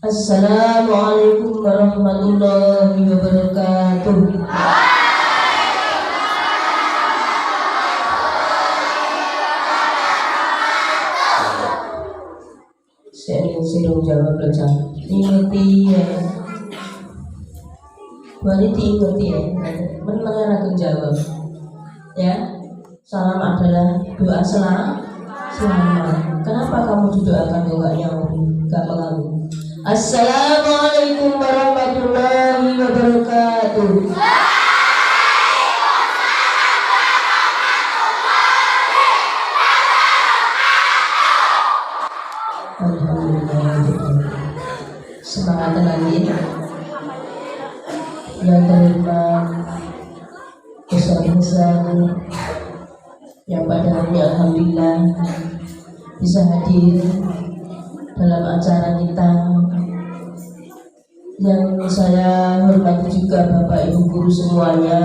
Assalamualaikum warahmatullahi wabarakatuh. Saya sering jawab baca. Ingerti ya. Wanita ingerti ya. Mendengar aku jawab. Ya. Salam adalah doa selamat. Kenapa kamu didoakan doanya gak mengamu? Assalamualaikum warahmatullahi wabarakatuh. Alhamdulillah. Semangat lagi yang terima besar-besar yang pada hari ini alhamdulillah bisa hadir dalam acara kita. Yang saya hormati juga Bapak Ibu guru semuanya,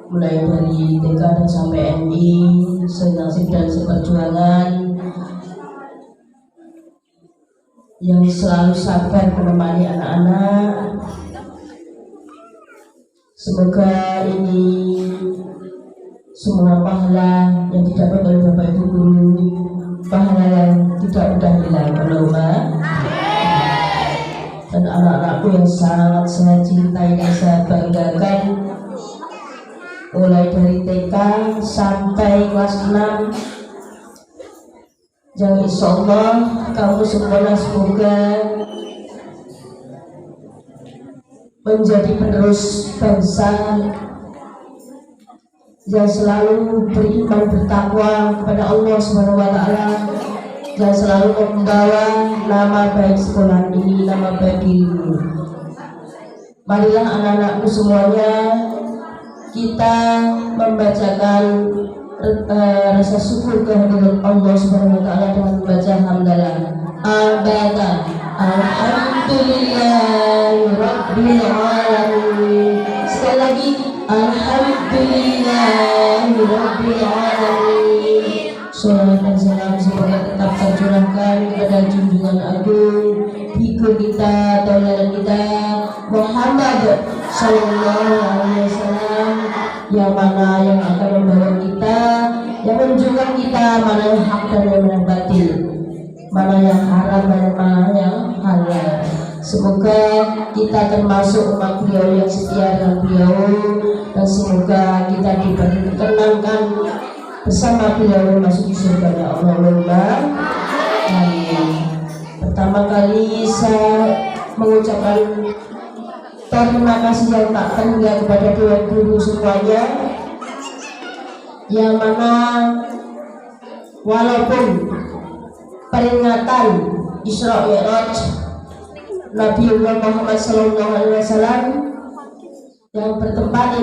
mulai dari TK dan sampai MI, senasib dan seperjuangan, yang selalu sabar menemani anak-anak. Semoga ini semua pahala yang didapat oleh Bapak Ibu guru, pahala yang tidak mudah hilang. Allahumma. Dan anak-anakku yang sangat saya cintai dan saya banggakan, mulai dari TK sampai kelas 6, yang insya Allah kamu semuanya semoga menjadi penerus bangsa yang selalu beriman bertakwa kepada Allah Subhanahu wa Ta'ala, yang selalu membawa nama baik sekolah ini, nama baik dirimu. Marilah anak-anakku semuanya kita membacakan rasa syukur kehadirat Allah Subhanahu wa Ta'ala dengan membaca hamdalah. Al-Baqarah. Alhamdulillahirabbil alamin. Sekali lagi Alhamdulillahirabbil alamin. Salawat dan salam semoga tetap tercurahkan kepada junjungan agung figur kita, tauladan kita Muhammad sallallahu alaihi wasallam, yang mana yang akan membawa kita, yang menunjukkan kita mana yang hak dan yang batil, mana yang haram dan mana yang halal. Semoga kita termasuk umat beliau yang setia dengan beliau, dan semoga kita diperkenankan bersama beliau masuk di surga ya Allah. Amin. Pertama kali saya mengucapkan terima kasih yang tak terhingga kepada Dewan Guru semuanya, yang mana walaupun peringatan Isra Mi'raj Nabiullah Muhammad SAW yang bertepatan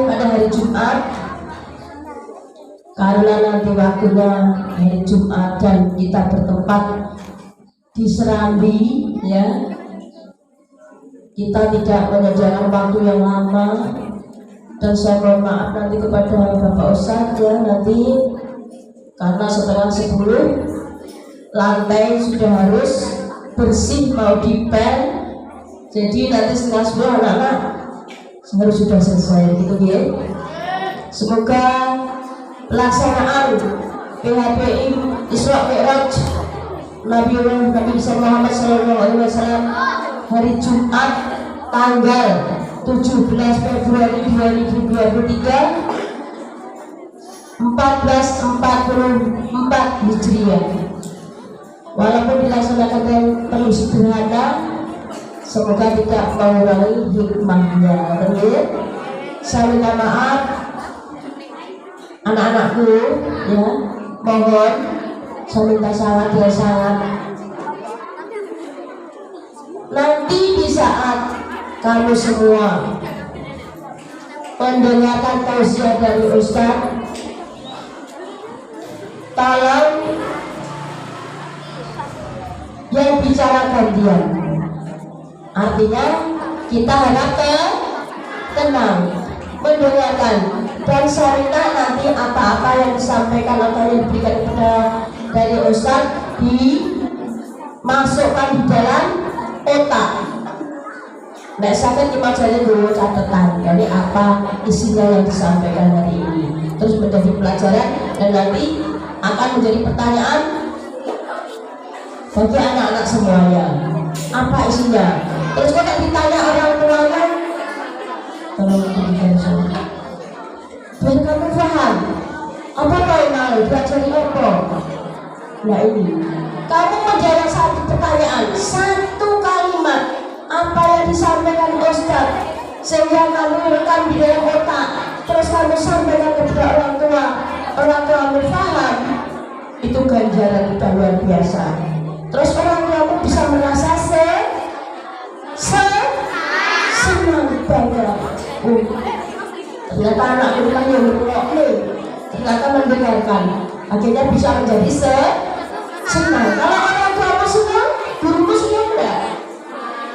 pada hari Jumat, karena nanti waktunya hari Jumat dan kita bertempat di Serambi, ya, kita tidak menyediakan waktu yang lama, dan saya mohon maaf nanti kepada Bapak Ustadz ya, nanti karena setengah 10 lantai sudah harus bersih, mau dipel, jadi nanti setengah 10 anak-anak harus sudah selesai gitu ya. Semoga pelaksanaan PHPI Isra Mi'raj Nabi Muhammad SAW hari Jumat tanggal 17 Februari 2023 1444 Hijriah. Walaupun dilaksanakan dengan penuh sederhana, semoga tidak mengurangi hikmahnya. Saya minta maaf anak-anakku, ya, mohon saya minta sangat ya sangat. Nanti di saat kamu semua mendengarkan tausiah dari Ustaz, tolong yang bicarakan dia. Artinya kita harap tenang mendengarkan, dan syariah nanti apa-apa yang disampaikan atau yang diberikan kepada dari Ustaz dimasukkan di dalam otak. Nggak sakit cuma jadi dulu catatan dari apa isinya yang disampaikan hari ini, terus menjadi pelajaran dan nanti akan menjadi pertanyaan bagi anak-anak semuanya. Apa isinya? Terus kalau ditanya orang tuanya, tolong diberikan soal. Biar kamu paham apa kau mau belajar apa. Nah ini, kamu menjawab satu pertanyaan, satu kalimat apa yang disampaikan Ustaz, sehingga kamu rekam di dalam otak, terus kamu sampaikan kepada orang tua kamu paham, itu ganjaran kita luar biasa. Terus orang tuamu bisa merasa senang, bangga. Ternyata anak itu kan yang berpikir, ternyata mendengarkan, akhirnya bisa menjadi senang. Kalau orang tuamu senang, gurumu senang enggak?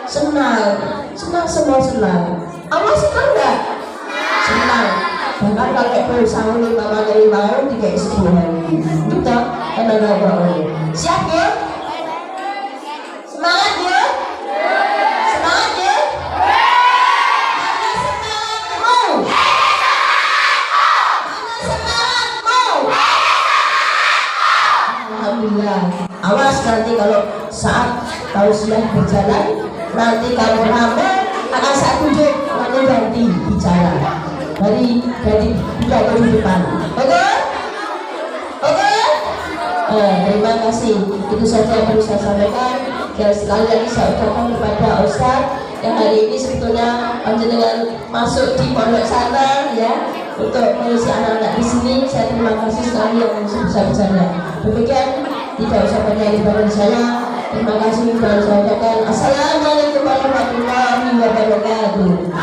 Senang. Allah senang enggak? Senang. Bahkan kalau kayak sama mama dari baru 3 hari kita kan ada orang. Siap ya? Semangat ya? Semangat ya? Alhamdulillah. Awas nanti kalau saat tausiah berjalan, nanti kalau ramai akan saya tunjuk, nanti ganti bicara dari pidato di depan. Oke? Terima kasih. Itu saja yang perlu saya sampaikan. Dan sekali lagi saya ucapkan kepada Ustaz yang hari ini sebetulnya panjenengan masuk di pondok sana ya untuk mengisi anak-anak di sini. Saya terima kasih sekali yang sebesar-besarnya. Demikian, tidak usah banyak dari saya. Terima kasih dan saya ucapkan Assalamualaikum warahmatullahi wabarakatuh.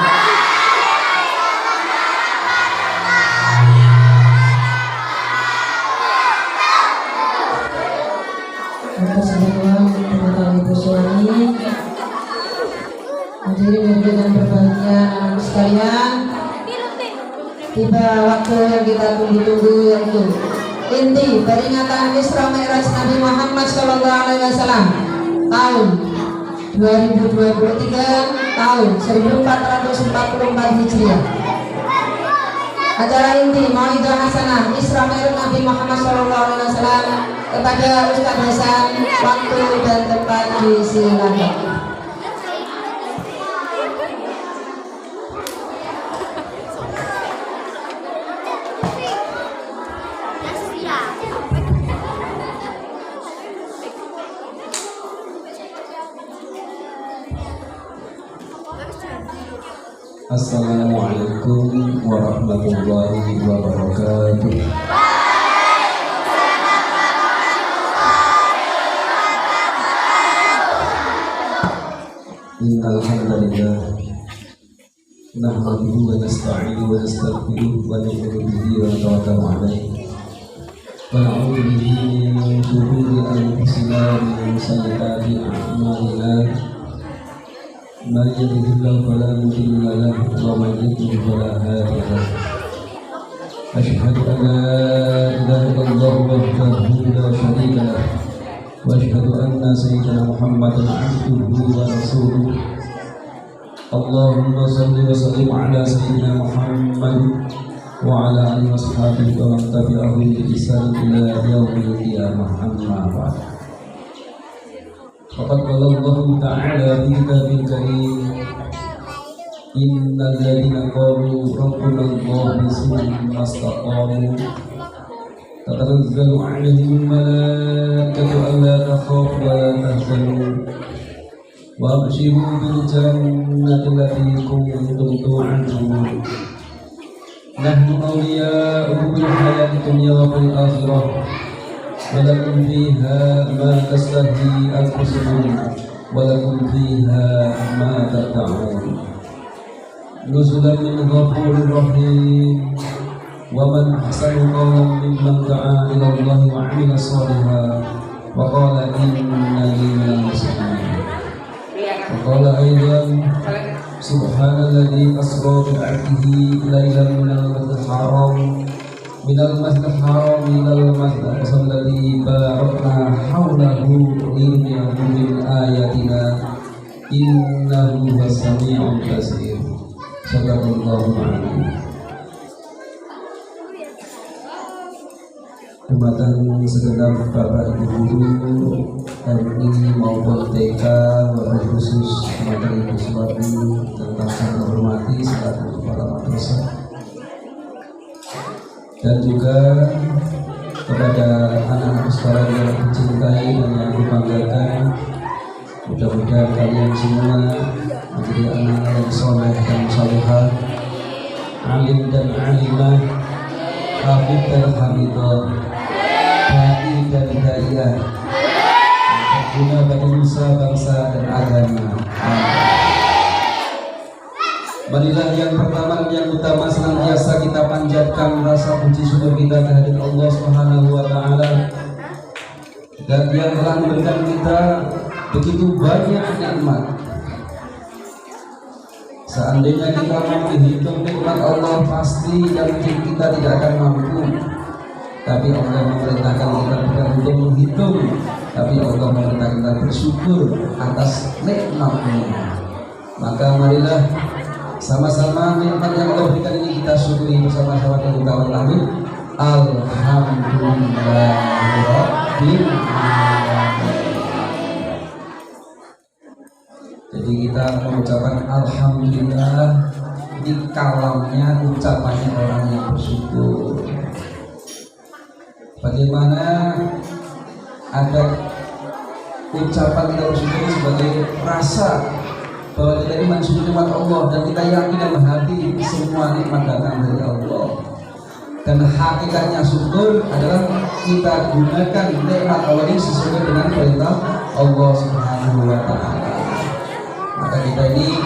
Semua teman-teman Ibu Suami, hadirin dan berbahagia anak sekalian, tiba waktu yang kita tunggu-tunggu, yaitu inti peringatan Isra Mi'raj Nabi Muhammad SAW tahun 2023 tahun 1444 Hijriah. Acara inti Mau'idah Hasanah Isra Mi'raj Nabi Muhammad SAW kepada Ustaz Hasan, waktu dan tempat disilakan. Assalamualaikum warahmatullahi wabarakatuh. Innal hamdalillah nahmaduhu wa nasta'inuhu wa nastaghfiruh wa nu'minu bihi wa natawakkalu 'alaihi wa na'udzu bihi min shururi anfusina wa min sayyiati a'malina. Man yahdihillahu fala mudilla lahu wa man yudlil fala hadiya lahu. Asyhadu an la ilaha illallah wahdahu la syarika lahu wa asyhadu anna sayyidina Muhammadan 'abduhu wa rasuluh. Allahumma shalli wa sallim ala sayyidina Muhammad wa ala alihi wa sahbihi wa man tabi'ahum bi ihsan ila yaumil qiyamah. Amma ba'd. Faqad qala Allah ta'ala fi kitabil karim, innal ladzina qalu rabbuna Allah tsumma istaqamu تتنزل عليهم الملائكة ألا تخافوا ولا تحزنوا وأبشروا بالجنة التي كنتم توعدون نحن أولياؤكم في الحياة الدنيا وفي الآخرة ولكم فيها ما تشتهي أنفسكم ولكم فيها ما تدعون نزلا من غفور رحيم ومن أحسن قولا ممن دعا إلى الله وعمل صالحا وقال إنني من المسلمين وقال أيضا سبحان الذي أسرى بعبده ليلا من المسجد الحرام إلى المسجد الأقصى الذي باركنا حوله لنريه من آياتنا إنه هو السميع البصير صدق الله العظيم. Jumatan segenap Bapak Ibu Guru MI maupun TK, Bapak khusus materi Ibu Suwati tentang yang hormati selaku kepala madrasah, dan juga kepada anak-anak sekalian yang dicintai dan yang dibanggakan. Mudah-mudahan kalian semua menjadi anak yang soleh dan salihah, alim dan alimah, hafid dan hafidah, dai dan daiyah, berguna bagi nusa, bangsa dan agama. Marilah yang pertama dan yang utama senantiasa kita panjatkan rasa puji syukur kita kehadirat Allah Subhanahu wa taala, dan yang telah memberikan kita begitu banyak nikmat. Seandainya kita mau menghitung nikmat Allah, pasti dan kita tidak akan mampu. Tapi Allah memerintahkan kita bukan untuk menghitung, tapi Allah memerintahkan kita bersyukur atas nikmat-Nya. Maka marilah sama-sama nikmat yang Allah berikan ini kita syukuri bersama-sama dengan ucapan amin. Alhamdulillahirabbil alamin. Jadi kita mengucapkan alhamdulillah, ini kalamnya, ucapannya orang yang bersyukur. Bagaimana ada ucapan kita bersyukur sebagai rasa bahwa kita ini mensyukuri nikmat Allah, dan kita yakin dalam hati semua nikmat datang dari Allah. Dan hakikatnya syukur adalah kita gunakan nikmat Allah ini sesuai dengan perintah Allah Subhanahu wa taala. Maka kita ini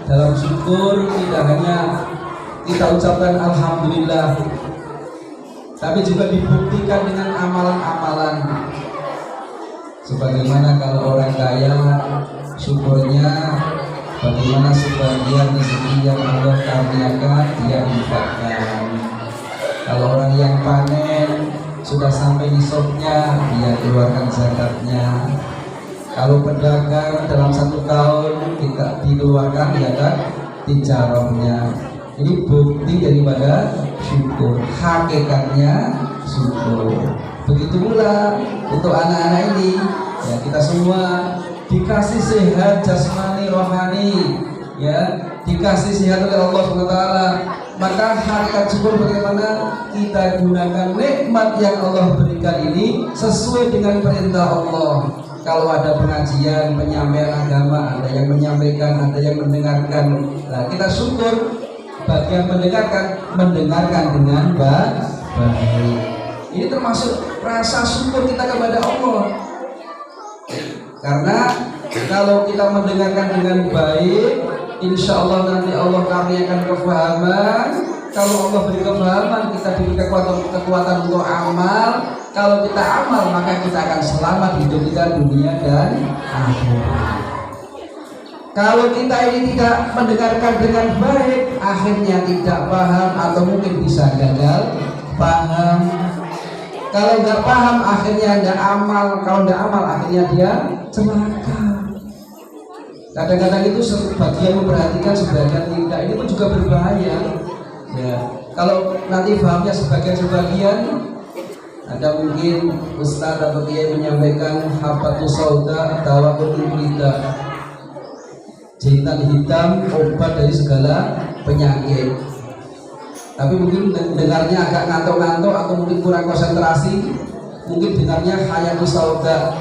dalam syukur tidak hanya kita ucapkan alhamdulillah, tapi juga dibuktikan dengan amalan-amalan. Sebagaimana kalau orang kaya, syukurnya bagaimana sebagian rezeki yang Allah karuniakan dia infakkan. Kalau orang yang panen sudah sampai nisabnya, dia keluarkan zakatnya. Kalau pedagang dalam 1 tahun kita dikeluarkan zakat tijarahnya. Ini bukti daripada syukur, hakikatnya syukur. Begitu pula untuk anak-anak ini, ya kita semua dikasih sehat jasmani rohani, ya dikasih sehat oleh Allah SWT. Maka hakikat syukur bagaimana kita gunakan nikmat yang Allah berikan ini sesuai dengan perintah Allah. Kalau ada pengajian, penyampaian agama, ada yang menyampaikan, ada yang mendengarkan, nah kita syukur. Bagian mendengarkan dengan baik. Ini termasuk rasa syukur kita kepada Allah. Karena kalau kita mendengarkan dengan baik, insya Allah nanti Allah karuniakan kefahaman. Kalau Allah beri kefahaman, kita diberi kekuatan untuk amal. Kalau kita amal, maka kita akan selamat hidup kita dunia dan akhirat. Kalau kita ini tidak mendengarkan dengan baik, akhirnya tidak paham atau mungkin bisa gagal paham. Kalau nggak paham, akhirnya nggak amal. Kalau nggak amal, akhirnya dia celaka. Kadang-kadang itu sebagian memperhatikan, sebagian tidak. Ini pun juga berbahaya. Ya, kalau nanti pahamnya sebagian, ada mungkin ustaz atau kiai menyampaikan habatus sauda dawa'ul kita. Jintan hitam obat dari segala penyakit. Tapi mungkin dengarnya agak ngantuk-ngantuk atau mungkin kurang konsentrasi, mungkin dengarnya hayatus sauda,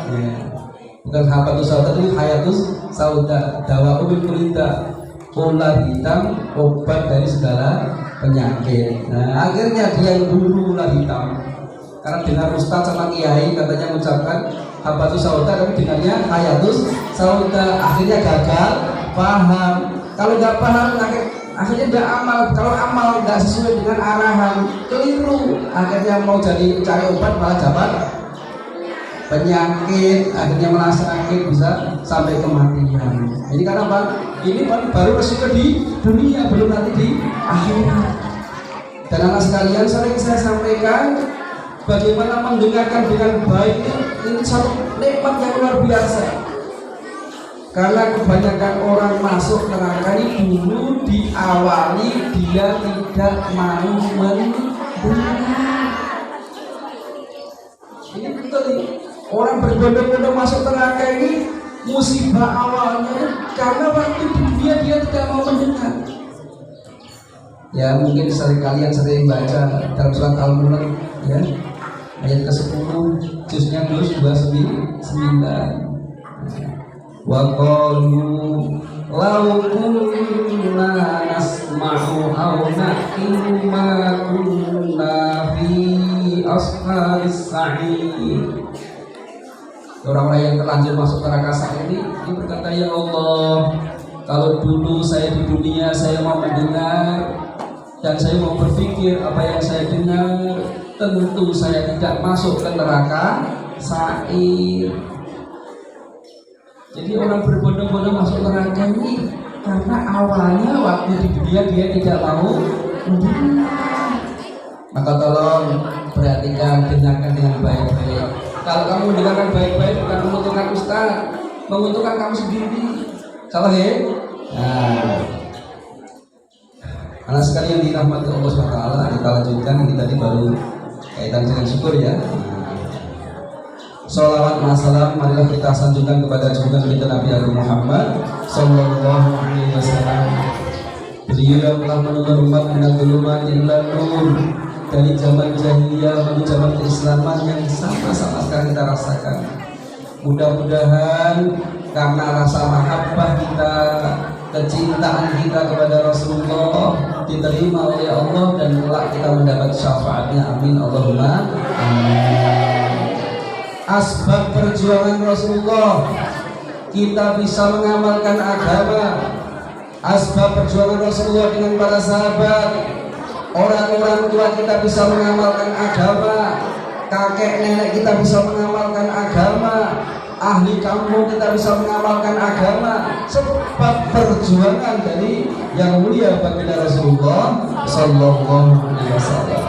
bukan habatus sauda, itu hayatus sauda, dawa umil kulinda, ular hitam, obat dari segala penyakit. Nah, akhirnya dia yang dulu ular hitam, karena dengar ustaz sama kiai katanya mengucapkan habatus sauda, tapi dengarnya hayatus sauda, akhirnya gagal paham. Kalau nggak paham, akhirnya nggak amal. Kalau amal nggak sesuai dengan arahan, keliru. Akhirnya mau cari obat malah dapat penyakit, akhirnya malah sakit, bisa sampai kematian. Ini karena apa? Ini baru resiko di dunia, belum nanti di akhirat. Dan anak sekalian, sering saya sampaikan bagaimana mendengarkan dengan baik ini satu nikmat yang luar biasa. Karena kebanyakan orang masuk neraka ini dulu diawali dia tidak mau mendengar. Ini betul nih. Orang berbondong-bondong masuk neraka ini musibah awalnya karena waktu di dunia dia tidak mau mendengar. Ya mungkin kalian sering baca dalam surat Al-Mulk ya, ayat ke-10 jusnya 29. Wa qalu law kunna nasma'u aw naqilu ma kunna fi ashabis sa'ir. Orang-orang yang terlanjur masuk neraka saat ini berkata, ya Allah, kalau dulu saya di dunia saya mau mendengar dan saya mau berpikir apa yang saya dengar, tentu saya tidak masuk ke neraka sa'ir. Jadi orang berbondong-bondong masuk neraka ini karena awalnya waktu di dunia dia tidak mau mendengar. Maka tolong perhatikan, dengarkan dengan baik-baik. Kalau kamu mendengarkan baik-baik bukan menguntungkan ustaz, menguntungkan kamu sendiri. Salah ya? Nah, anak sekalian dirahmati Allah SWT, kita lanjutkan. Ini tadi baru kaitan dengan syukur ya. Salawat masalam, marilah kita sanjungkan kepada junjungan kita Nabi Agung Muhammad Sallallahu Alaihi Wasallam. Beliau yang telah menuntun umat minal dhulumatil ilal nur, dari zaman jahiliyah menuju zaman keislaman yang sama-sama sekarang kita rasakan. Mudah-mudahan karena rasa mahabbah kita, kecintaan kita kepada Rasulullah diterima oleh Allah dan kelak kita mendapat syafaatnya. Amin Allahumma amin. Asbab perjuangan Rasulullah kita bisa mengamalkan agama. Asbab perjuangan Rasulullah dengan para sahabat, orang-orang tua kita bisa mengamalkan agama, kakek nenek kita bisa mengamalkan agama, ahli kampung kita bisa mengamalkan agama. Sebab perjuangan dari yang mulia baginda Rasulullah Sallallahu Alaihi Wasallam.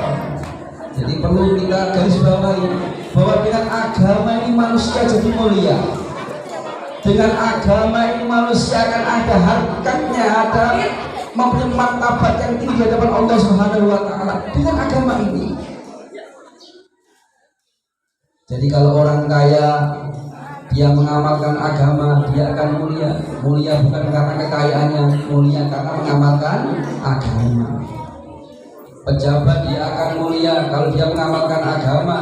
Jadi perlu kita garis bawahi bahwa dengan agama ini manusia jadi mulia. Dengan agama ini manusia akan ada harkatnya, ada mempunyai martabat yang tinggi di hadapan Allah Subhanahu wa taala dengan agama ini. Jadi kalau orang kaya dia mengamalkan agama, dia akan mulia. Mulia bukan karena kekayaannya, mulia karena mengamalkan agama. Pejabat dia akan mulia kalau dia mengamalkan agama.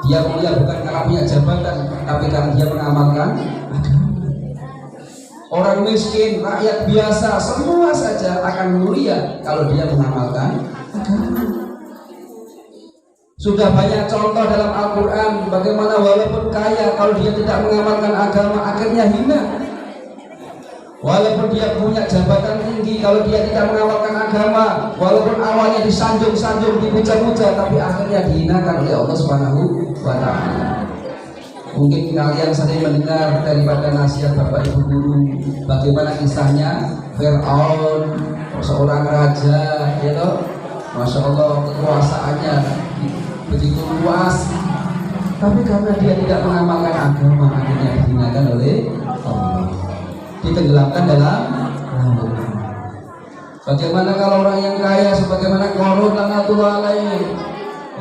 Dia mulia bukan karena punya jabatan, tapi karena dia mengamalkan agama. Orang miskin, rakyat biasa, semua saja akan mulia kalau dia mengamalkan agama. Sudah banyak contoh dalam Al-Quran bagaimana walaupun kaya, kalau dia tidak mengamalkan agama akhirnya hina. Walaupun dia punya jabatan tinggi, kalau dia tidak mengamalkan agama, walaupun awalnya disanjung-sanjung, dipuja-puja, tapi akhirnya dihinakan oleh Allah Subhanahu wa taala. Mungkin kalian sering mendengar daripada nasihat Bapak Ibu guru bagaimana kisahnya Fir'aun, seorang raja, ya toh, Masya Allah kekuasaannya begitu luas, tapi karena dia tidak mengamalkan agama akhirnya dihinakan oleh Allah, ditenggelamkan dalam laut. Bagaimana kalau orang yang kaya sebagaimana Qarun laknatullah alaih,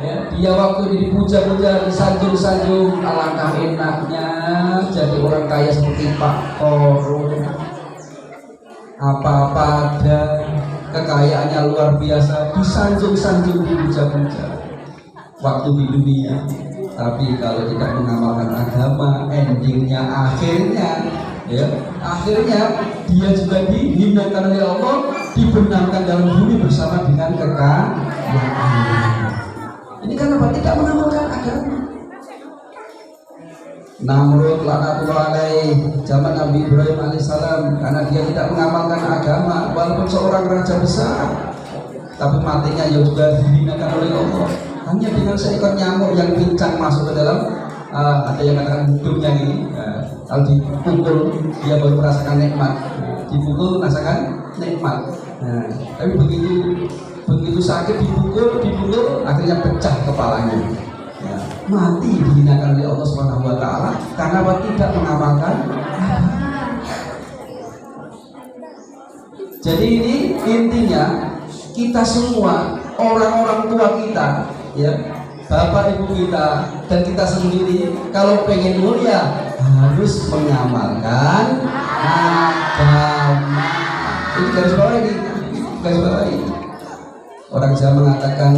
ya, dia waktu dipuja-puja, disanjung-sanjung, alangkah enaknya jadi orang kaya seperti Pak Qarun, apa-apa ada, kekayaannya luar biasa, disanjung-sanjung, dipuja-puja waktu di dunia. Tapi kalau tidak mengamalkan agama, endingnya akhirnya dia juga dihinakan oleh Allah, dibenamkan dalam bumi bersama dengan kekayaan. Ini kenapa tidak mengamalkan agama? Namrud laknatullah alaih zaman Nabi Ibrahim alaihissalam, karena dia tidak mengamalkan agama walaupun seorang raja besar, tapi matinya juga dihinakan oleh Allah hanya dengan seekor nyamuk yang pincang masuk ke dalam ada yang katakan hidungnya ini. Kalau dipukul dia baru merasakan nikmat, dipukul merasakan nikmat. Tapi begitu sakit dipukul akhirnya pecah kepalanya. Mati dihinakan oleh Allah Subhanahu wa taala karena tidak mengamalkan. Jadi ini intinya, kita semua, orang-orang tua kita, ya, bapak ibu kita dan kita sendiri, kalau pengen mulia harus mengamalkan agama. Ini garis bawah ini. Orang Jawa mengatakan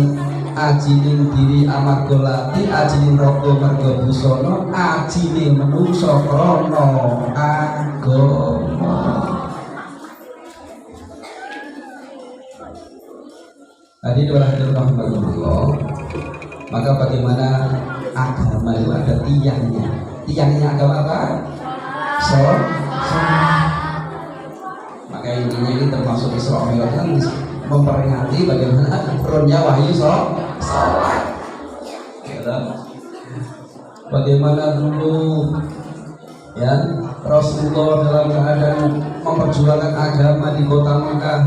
ajining diri amarga lati, ajining raga marga busana, ajining menungso krana agama. Hadirin rahimahullah. Maka bagaimana agama itu ada tiangnya. Tiangnya agama apa? Maka intinya ini termasuk Isra Mi'raj kan memperingati bagaimana turunnya wahyu sholat. Bagaimana dulu ya Rasulullah dalam keadaan memperjuangkan agama di kota Mekah,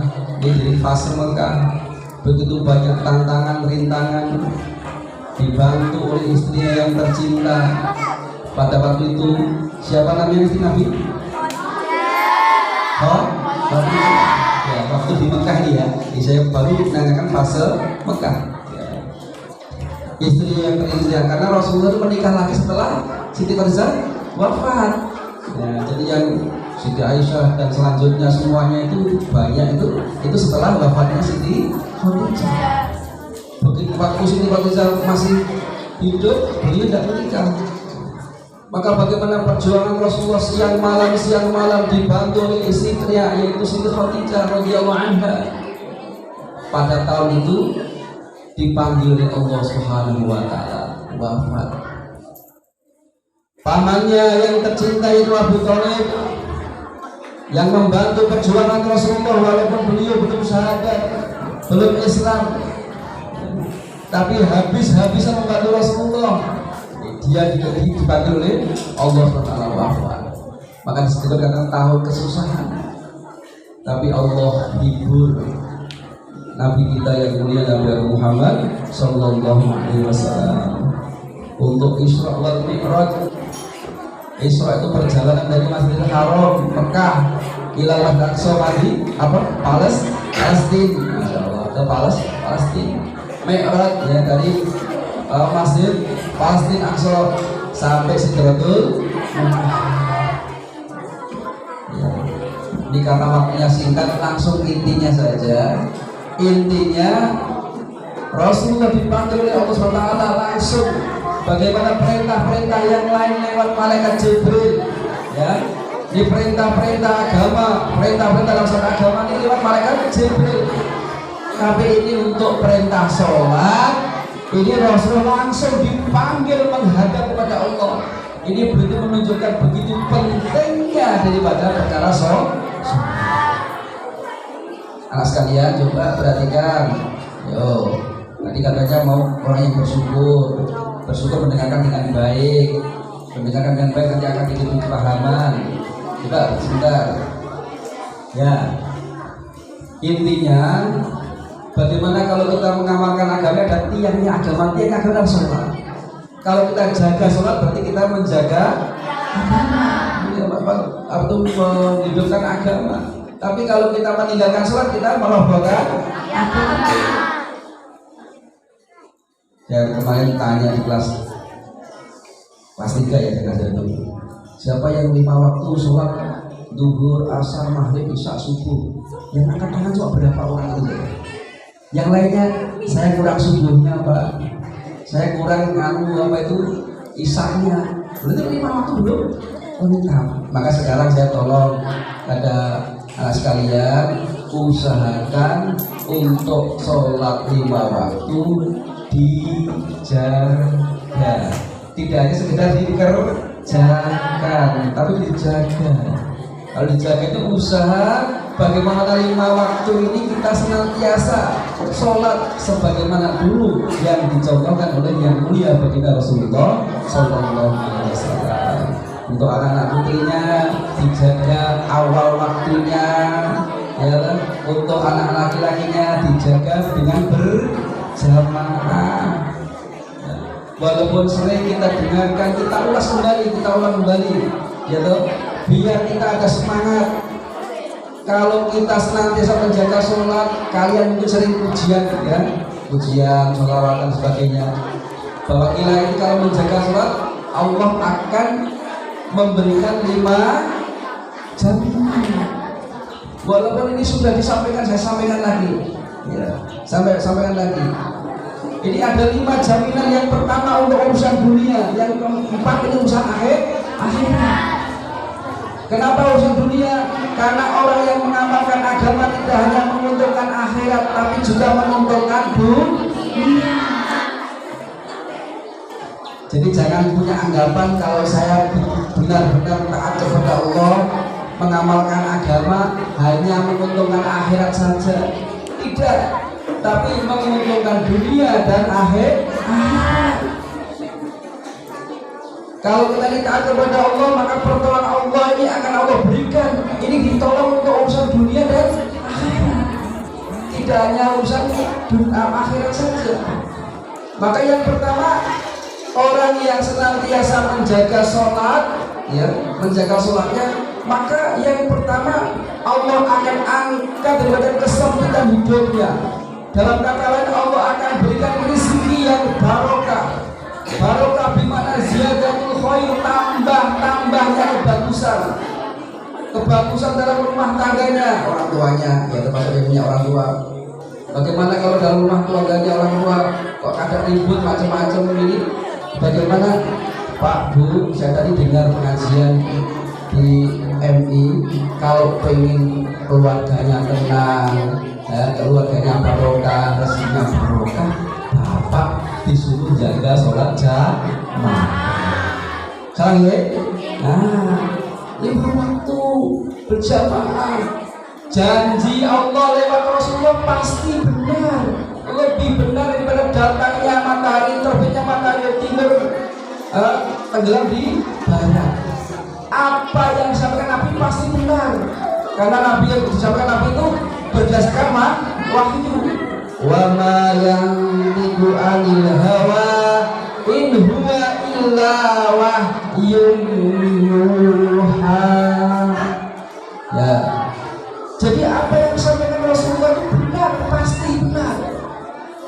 di fase Mekah, begitu banyak tantangan, rintangan, dibantu oleh istrinya yang tercinta. Pada waktu itu siapa namanya istri Nabi? Ya, waktu di Mekah ini ya, saya baru menanyakan fase Mekah. Istrinya yang terindah, karena Rasulullah itu menikah lagi setelah Siti Khadijah wafat. Ya, jadi yang Siti Aisyah dan selanjutnya semuanya itu banyak itu setelah wafatnya Siti Khadijah. Begitu waktu Siti Khadijah masih hidup, beliau tidak menikah. Maka bagaimana perjuangan Rasulullah siang malam dibantu oleh istrinya yaitu Siti Khadijah radhiyallahu anha. Pada tahun itu dipanggil oleh Allah Subhanahu wa taala wafat. Pamannya yang tercinta itu Abu Thalib yang membantu perjuangan Rasulullah walaupun beliau belum syahadat, belum Islam, tapi habis-habisan membantu Rasulullah. Dia dipanggil oleh Allah SWT wafat. Maka disebutkan tahun kesusahan, tapi Allah hibur Nabi kita yang mulia Nabi Muhammad Sallallahu Alaihi Wasallam untuk Isra wal Mi'raj. Isra itu perjalanan dari Masjidil Haram Mekah ila Aqsa Palestina, Masya Allah, ke Palestina. Mi'raj ya dari Masjid Palestina Aqsa sampai Sidratul Muntaha. Ya. Ini karena waktunya singkat, langsung intinya saja. Intinya Rasulullah dipanggil oleh Allah SWT langsung. Bagaimana perintah-perintah yang lain lewat malaikat Jibril, ya. Di perintah-perintah agama, perintah-perintah dalam satu agama ini lewat malaikat Jibril. Tapi ini untuk perintah sholat, ini Rasulullah langsung dipanggil menghadap kepada Allah. Ini begitu menunjukkan begitu pentingnya daripada perkara sholat. Anak sekalian coba perhatikan. Yo, tadi katanya mau orang yang bersyukur mendengarkan dengan baik, nanti akan diberi kepahaman. Coba sebentar. Ya, intinya bagaimana kalau kita mengamalkan agama dan tiangnya agama adalah sholat. Kalau kita jaga sholat berarti kita menjaga agama, atau menghidupkan agama. Tapi kalau kita meninggalkan sholat kita merobohkan agama. Saya kemarin tanya di kelas 3 ya, siapa yang 5 waktu sholat duhur, asar, maghrib, isya, subuh. Yang angkat tangan cuma berapa orang itu? Yang lainnya saya kurang subuhnya Pak, saya kurang isaknya. Berarti 5 waktu belum lengkap. Maka sekarang saya tolong ada anak sekalian, usahakan untuk sholat 5 waktu dijaga. Tidak hanya sekedar dikerjakan, tapi dijaga. Kalau dijaga itu usaha bagaimana 5 waktu ini kita senantiasa sholat sebagaimana dulu yang dicontohkan oleh yang mulia baginda Rasulullah Sallallahu Alaihi Wasallam. Untuk anak-anak putrinya dijaga awal waktunya, ya kan? Untuk anak laki-lakinya dijaga dengan berjamaah. Walaupun sering kita dengarkan, kita ulang kembali, ya toh, biar kita ada semangat. Kalau kita senantiasa menjaga sholat, kalian mungkin sering ujian, ya, ujian, sholawat dan sebagainya. Bahwa kita ini kalau menjaga sholat, Allah akan memberikan 5 jaminan. Walaupun ini sudah disampaikan, saya sampaikan lagi, ya, sampaikan lagi. Ini ada 5 jaminan. Yang pertama untuk urusan dunia, yang keempat ini urusan akhirat. Kenapa urusan dunia? Karena orang yang mengamalkan agama tidak hanya menguntungkan akhirat, tapi juga menguntungkan dunia. Jadi jangan punya anggapan kalau saya benar-benar taat kepada Allah, mengamalkan agama hanya menguntungkan akhirat saja. Tidak, tapi menguntungkan dunia dan akhirat. Kalau kita ini taat kepada Allah, maka pertolongan Allah ini akan Allah berikan. Ini ditolong untuk urusan dunia dan akhirat, tidak hanya urusan akhirat saja. Maka yang pertama, orang yang senantiasa menjaga sholat, ya, menjaga sholatnya, maka yang pertama Allah akan angkat daripada kesempitan hidupnya. Dalam kata lain, Allah akan berikan rezeki yang barokah. Barokah bimana ziyadatul khair, tambahnya kebagusan dalam rumah tangganya, orang tuanya, ya termasuk yang punya orang tua. Bagaimana kalau dalam rumah tangganya orang tua kok ada ribut macam-macam ini? Bagaimana Pak Bu, saya tadi dengar pengajian di MI, kalau pengen keluarganya tenang, ya, keluarganya barokah, rezekinya barokah, Bapak disuruh jaga sholat jamaah. Sekarang ya, 5 waktu berjamaah. Janji Allah lewat Rasulullah pasti benar, lebih benar daripada datangnya matahari, terbitnya matahari di timur, tenggelam di barat. Apa yang disampaikan Nabi pasti benar, karena Nabi yang disampaikan Nabi itu berdasarkan wahyu. Wa ma yantiqu 'anil hawa in huwa illa wahyun yuha. Ya. Jadi apa yang disampaikan Rasulullah itu benar, pasti benar.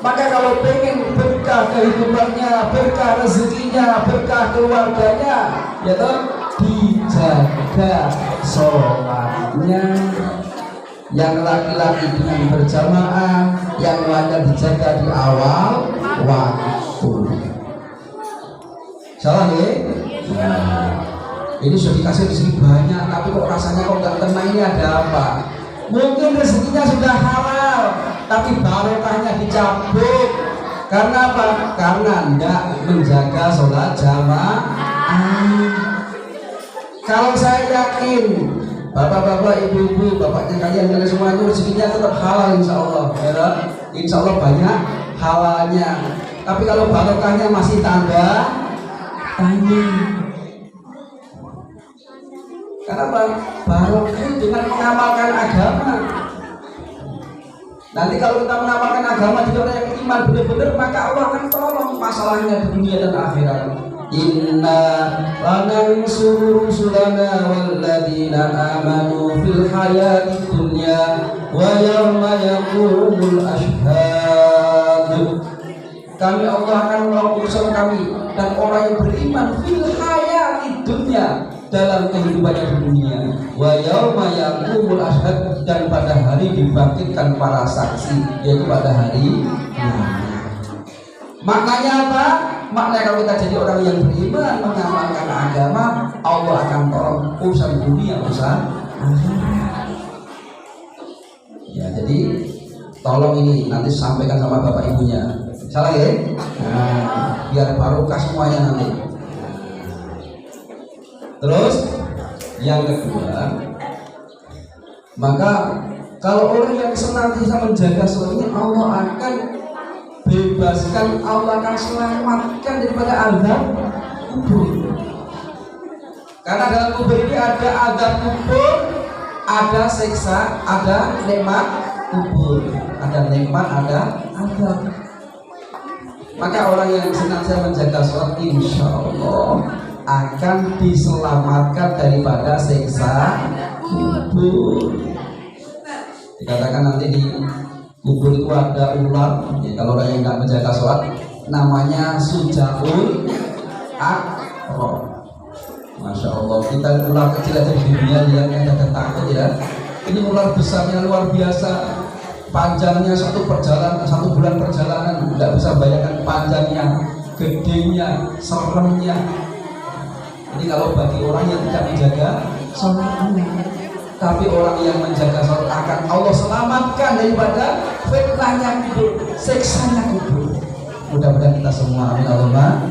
Maka kalau pengen berkah kehidupannya, berkah rezekinya, berkah keluarganya, ya toh, dijaga sholatnya. Yang laki-laki dengan berjamaah, yang wanita dijaga di awal waktu. Salah ya? Nah, ini sudah dikasih rezeki banyak, tapi kok rasanya kok nggak tenang, ini ada apa? Mungkin rezekinya sudah halal, tapi barokahnya dicabut. Karena apa? Karena tidak menjaga sholat jamaah. Kalau saya yakin bapak-bapak, ibu-ibu, bapaknya kalian semua itu rezekinya tetap halal, insya Allah, ya, insya Allah banyak halalnya. Tapi kalau barokahnya masih tanda tanya. Kenapa? Barokah dengan mengamalkan agama. Nanti kalau kita mengamalkan agama di dalam yang iman benar-benar, maka Allah akan tolong masalahnya di dunia dan akhirat. Inna lanansuru rusulana walladzina amanu fil hayatid dunya wa yawma yaqumul ashhad. Kami Allah akan menolong urusan kami dan orang yang beriman fil hayatid dunya hidupnya dalam kehidupannya di dunia. Wa yauma yaqumul ashhad, dan pada hari dibangkitkan para saksi, yaitu pada hari kiamat. Maknanya apa? Maknanya kalau kita jadi orang yang beriman, mengamalkan agama, Allah akan tolong urusan dunia, urusan akhirat. Ya, jadi tolong ini nanti sampaikan sama bapak ibunya. Salah ya? Nah, biar barokah semuanya nanti. Terus yang kedua, maka kalau orang yang senantiasa menjaga sholat ini, Allah akan bebaskan, Allah akan selamatkan daripada azab kubur. Karena dalam kubur ini ada azab kubur, ada siksa, ada nikmat kubur, ada nikmat, ada azab. Maka orang yang senantiasa menjaga sholat, insya Allah akan diselamatkan daripada siksa kubur. Dikatakan nanti di kubur itu ada ular, ya, kalau orang yang nggak menjaga sholat namanya sujaul akrob. Masya Allah, kita ular kecil aja di dunia lihatnya ada takut ya. Ini ular besarnya luar biasa, panjangnya satu bulan perjalanan, nggak bisa bayangkan panjangnya, gedenya, seremnya. Ini kalau bagi orang yang tidak menjaga sholat, tapi orang yang menjaga sholat akan Allah selamatkan daripada fitnahnya kubur, siksanya kubur. Mudah-mudahan kita semua amin Allahumma.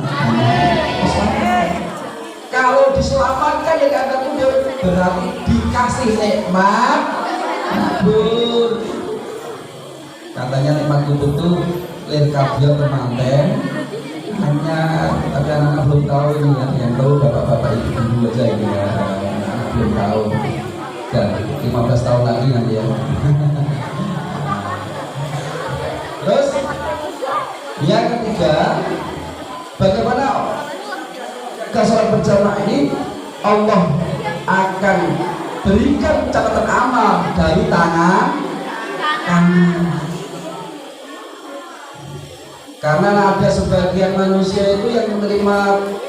Kalau diselamatkan dari azab kubur, berarti dikasih nikmat kubur. Katanya nikmat kubur itu lengkapnya temanten. Hanya tapi anak-anak belum tahu ini ya, yang tahu bapak-bapak ibu aja ini ya, anak belum tahu. Dan 15 tahun lagi nanti ya. Terus yang ketiga, bagaimana sholat berjamaah ini Allah akan berikan catatan amal dari tangan kanan. Karena ada sebagian manusia itu yang menerima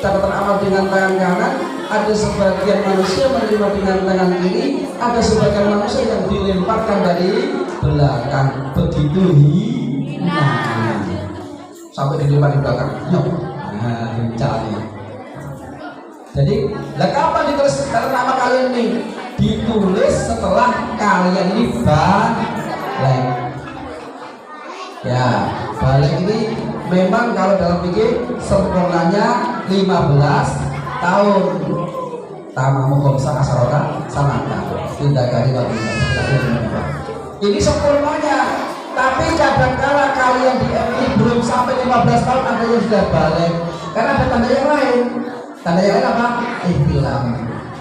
catatan amal dengan tangan kanan, ada sebagian manusia menerima dengan tangan kiri, ada sebagian manusia yang dilemparkan dari belakang. Begitu sampai dilempar di belakang. Nah, caranya. Jadi, kapan ditulis catatan amal kalian ini? Ditulis setelah kalian ini balik. Ya, balik ini memang kalau dalam fikih sempurnanya 15 tahun. Tamamu khamsa asarota sanata. Tidak kali waktu. Ini sempurnanya. Tapi kadang-kala kalian di MI belum sampai 15 tahun ada yang sudah balik. Karena ada tanda yang lain. Tanda yang lain apa? Ihtilam,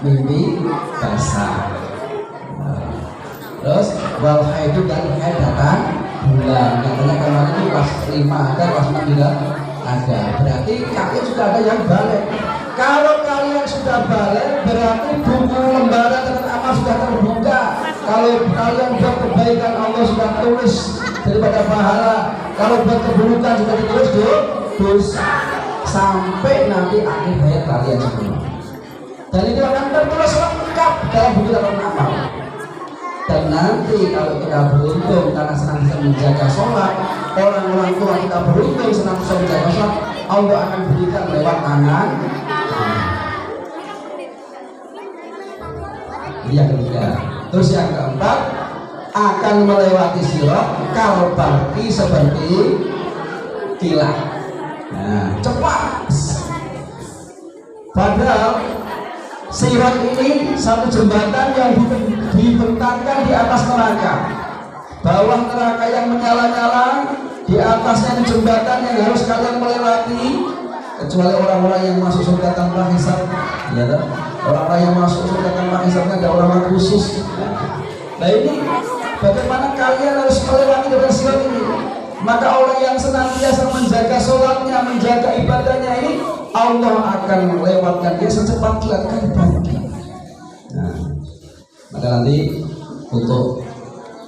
mimpi basah. Terus wal haidu dan haid datang bulan. Katanya kemarin itu kelas 5 ada, kelas 6 juga ada. Berarti kalian sudah ada yang balik. Kalau kalian sudah balik, berarti buku lembaran catatan amal sudah terbuka. Kalau kalian buat kebaikan, Allah sudah tulis daripada pahala. Kalau buat keburukan sudah ditulis dosa. Sampai nanti akhir hayat kalian semua. Dan itu akan tertulis lengkap dalam buku catatan amal. Dan nanti kalau kita beruntung karena senantiasa menjaga sholat, orang-orang tua kita beruntung senantiasa menjaga sholat, Allah akan berikan lewat tangan. Ini yang ketiga. Terus yang keempat, akan melewati sirat kalbarki seperti kilat. Nah, cepat. Padahal sirat ini satu jembatan yang dibentangkan di atas neraka. Bawah neraka yang menyala-nyala, di atasnya jembatan yang harus kalian melewati. Kecuali orang-orang yang masuk surga tanpa hisab, ya kan? Orang-orang yang masuk surga tanpa hisabnya ada orang-orang khusus. Nah ini bagaimana kalian harus melewati dengan sirat ini? Maka orang yang senantiasa menjaga sholatnya, menjaga ibadahnya ini, Allah akan melewatkan dia secepat kilat kalbarki. Nah, maka nanti untuk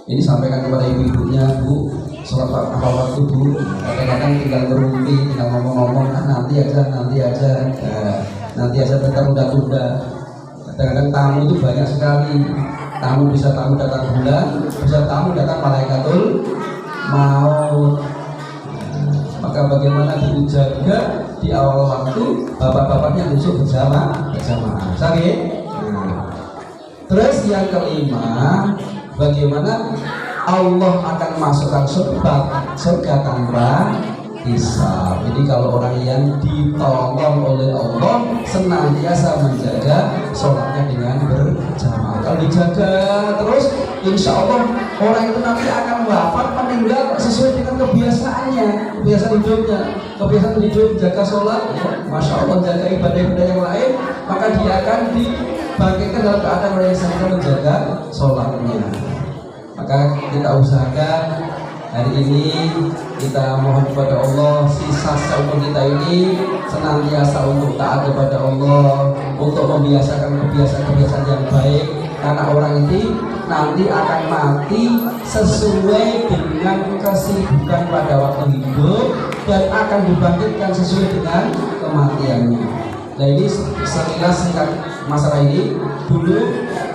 ini sampaikan kepada ibu-ibunya, Bu, sholat apa waktu Bu? Kadang-kadang tinggal berumpi, tinggal ngomong-ngomong, nanti aja. Nah, nanti aja tertunda-tunda. Kadang-kadang tamu itu banyak sekali. Tamu datang bulan, bisa tamu datang malaikatul maut. Maka bagaimana dijaga di awal waktu bapak-bapaknya besok bersama. Sakit. Terus yang kelima, bagaimana Allah akan masukkan surga tanpa hisab. Jadi kalau orang yang ditolong oleh Allah senantiasa menjaga sholatnya dengan berjamaah. Kalau dijaga terus, insya Allah orang itu nanti akan wafat meninggal sesuai dengan kebiasaannya, kebiasaan hidup, jaga sholat, ya, masya Allah, jaga ibadah-ibadah yang lain, maka dia akan dibangkitkan dalam keadaan orang yang senantiasa menjaga sholatnya. Maka kita usahakan hari ini kita mohon kepada Allah sisa umur kita ini senantiasa untuk taat kepada Allah, untuk membiasakan kebiasaan-kebiasaan yang baik, karena orang ini nanti akan mati sesuai dengan kesibukan pada waktu hidup dan akan dibangkitkan sesuai dengan kematiannya. Nah ini sekilas singkat masalah ini dulu.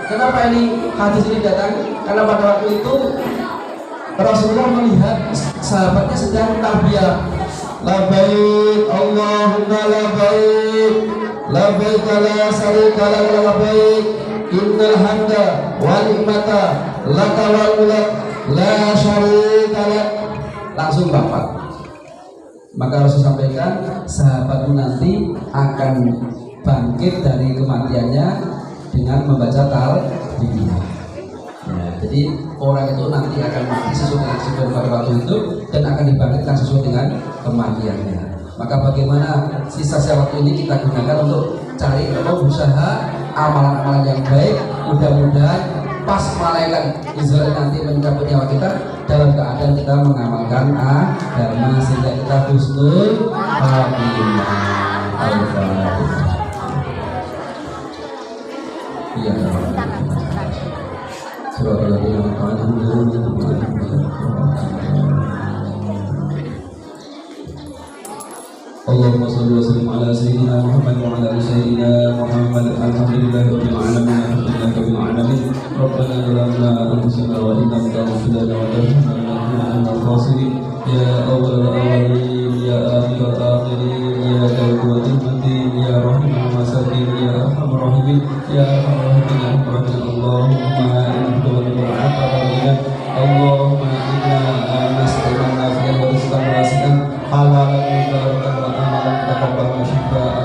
Kenapa ini hadis ini datang? Karena pada waktu itu Rasulullah melihat sahabatnya sedang talbiyah, labbaik Allahumma labbaik, labbaik la syarika lak labbaik, innal hamda wa ni'mata laka wal mulk la syarika lak. Langsung bapak. Maka Rasul sampaikan sahabatmu nanti akan bangkit dari kematiannya dengan membaca talbiyah. Ya, jadi orang itu nanti akan mati sesuai dengan kesibukan pada waktu itu dan akan dibangkitkan sesuai dengan kematiannya. Maka bagaimana sisa waktu ini kita gunakan untuk cari atau berusaha amalan-amalan yang baik, mudah-mudahan pas malaikat Israel nanti mencabut nyawa kita dalam keadaan kita mengamalkan agama sehingga kita husnul khatimah. Al-Fatihah. Iya. اللهم صل وسلم على سيدنا محمد وعلى ال سيدنا محمد. الحمد لله رب العالمين. الحمد لله رب العالمين. ربنا ظلمنا انفسنا وان لم تغفر لنا وترحمنا لنكونن من الخاسرين. يا اول الاولين يا اخر الاخرين يا ذا القوة المتين يا رحيم المساكين يا ارحم الراحمين يا ارحم الراحمين يا رب العالمين. اللهم انك ولي العافيه. اللهم انا نسالك العافيه ورزقا واسعا حلالا مباركا واملا تقبل شفاء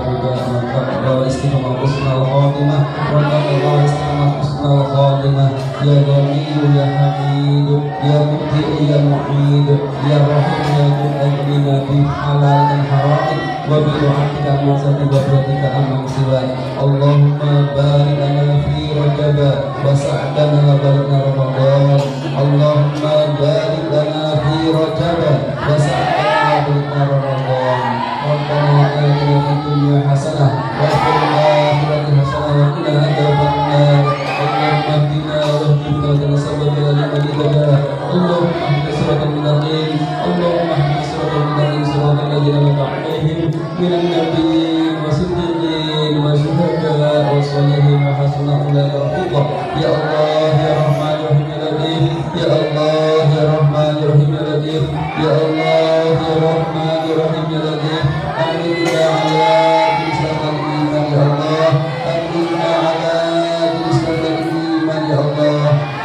واستقامة حسن الخاتمة وتقوى استقامة حسن الخاتمة. يا غني يا حميد يا مبدئ يا معيد يا رحيم يا ذو الأجلنا في حلال حرام وبدعتك المسد وبرتك أمام سواك. اللهم بارك لنا في رجب وسعدنا وبلغنا رمضان. اللهم بارك لنا في رجب وسعدنا وبلغنا رمضان. ربنا آتنا في الدنيا حسنة وفي الآخرة حسنة وقنا عذاب النار. اللهم اهدنا واهدنا وتنصب بنا لمن اهتدى. اللهم اهدنا صراط المستقيم. اللهم اهدنا صراط المستقيم صراط الذين أنعمت عليهم من النبيين والصديقين والشهداء والصالحين وحسن أولئك رفيقا. يا الله يا رحمن يا رحيم يا لطيف. يا الله يا رحمن يا رحيم يا لطيف. يا الله يا رحمن يا رحيم يا لطيف. أمنا على جسد الإيمان يا الله. أمنا على جسد الإيمان يا الله.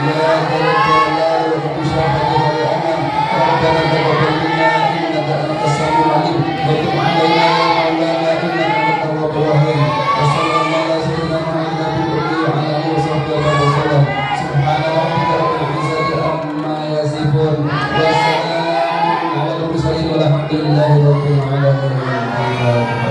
يا ذا الجلال والإكرام والأنعام. ربنا تقبل منا إنك أنت السميع العليم وتب علينا يا مولانا إنك أنت التواب الرحيم. وصلى الله على سيدنا محمد وعلى آله وصحبه وسلم. سبحان ربك رب العزة عما يصفون وسلام على المرسلين والحمد لله رب العالمين.